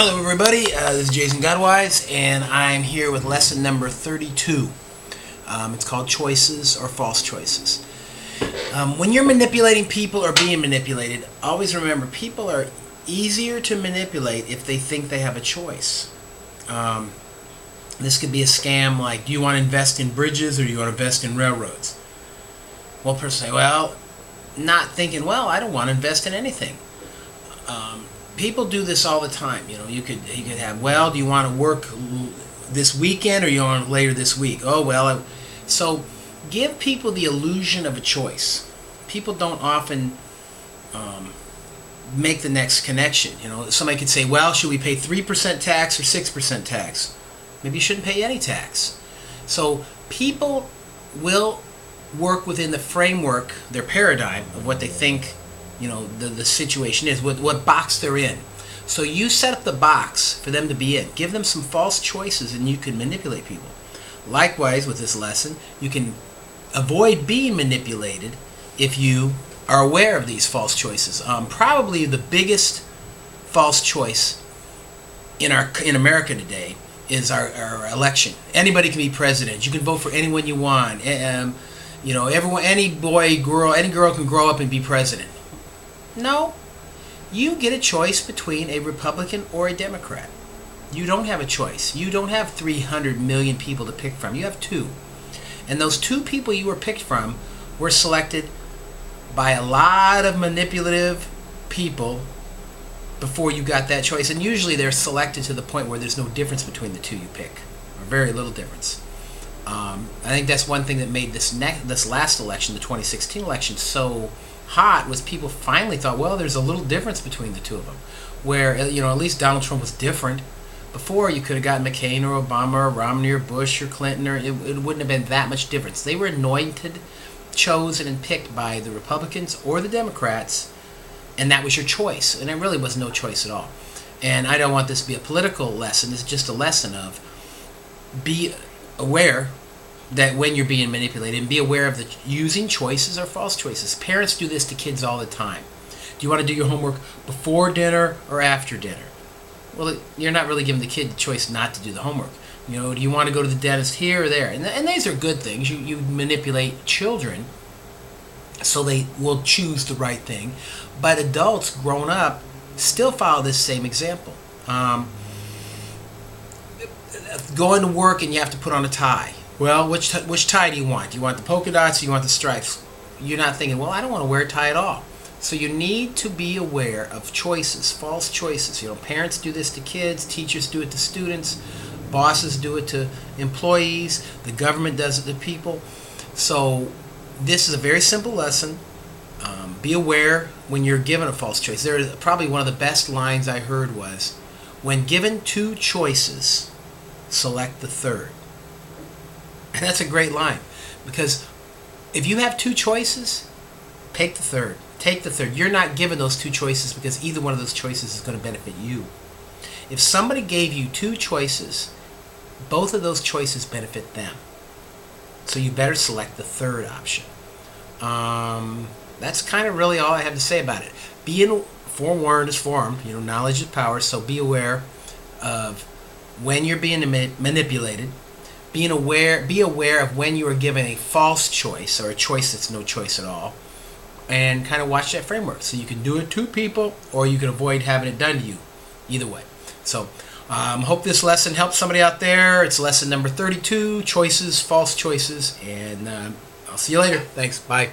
Hello everybody, this is Kinggodwise, and I'm here with lesson number 32. It's called Choices or False Choices. When you're manipulating people or being manipulated, always remember people are easier to manipulate if they think they have a choice. This could be a scam like, do you want to invest in bridges or do you want to invest in railroads? One person say, well, not thinking, well, I don't want to invest in anything. People do this all the time. You know, you could have, well, do you want to work this weekend or you want later this week? Oh, well, so give people the illusion of a choice. People don't often make the next connection. You know, somebody could say, well, should we pay 3% tax or 6% tax? Maybe you shouldn't pay any tax. So people will work within the framework, their paradigm of what they think, you know, the situation is, what box they're in. So you set up the box for them to be in. Give them some false choices and you can manipulate people. Likewise, with this lesson, you can avoid being manipulated if you are aware of these false choices. Probably the biggest false choice in America today is our election. Anybody can be president. You can vote for anyone you want. You know, everyone, any boy, girl, any girl can grow up and be president. No, you get a choice between a Republican or a Democrat. You don't have a choice. You don't have 300 million people to pick from. You have two. And those two people you were picked from were selected by a lot of manipulative people before you got that choice. And usually they're selected to the point where there's no difference between the two you pick, or very little difference. I think that's one thing that made this last election, the 2016 election, so hot, was people finally thought, well, there's a little difference between the two of them. Where, you know, at least Donald Trump was different. Before, you could have gotten McCain or Obama or Romney or Bush or Clinton, or it wouldn't have been that much difference. They were anointed, chosen, and picked by the Republicans or the Democrats, and that was your choice. And it really was no choice at all. And I don't want this to be a political lesson. It's just a lesson of be aware that when you're being manipulated, and be aware of the using choices or false choices. Parents do this to kids all the time. Do you want to do your homework before dinner or after dinner? Well, you're not really giving the kid the choice not to do the homework. You know, do you want to go to the dentist here or there? And these are good things. You manipulate children so they will choose the right thing. But adults, grown up, still follow this same example. Going to work and you have to put on a tie. Well, which tie do you want? Do you want the polka dots or you want the stripes? You're not thinking, well, I don't want to wear a tie at all. So you need to be aware of choices, false choices. You know, parents do this to kids, teachers do it to students, bosses do it to employees, the government does it to people. So this is a very simple lesson. Be aware when you're given a false choice. There is probably one of the best lines I heard was, when given two choices, select the third. And that's a great line, because if you have two choices, take the third. Take the third. You're not given those two choices because either one of those choices is going to benefit you. If somebody gave you two choices, both of those choices benefit them. So you better select the third option. That's kind of really all I have to say about it. Being forewarned is forearmed. You know, knowledge is power. So be aware of when you're being manipulated. Be aware of when you are given a false choice or a choice that's no choice at all, and kind of watch that framework. So you can do it to people, or you can avoid having it done to you. Either way. So hope this lesson helps somebody out there. It's lesson number 32, choices, false choices, and I'll see you later. Thanks. Bye.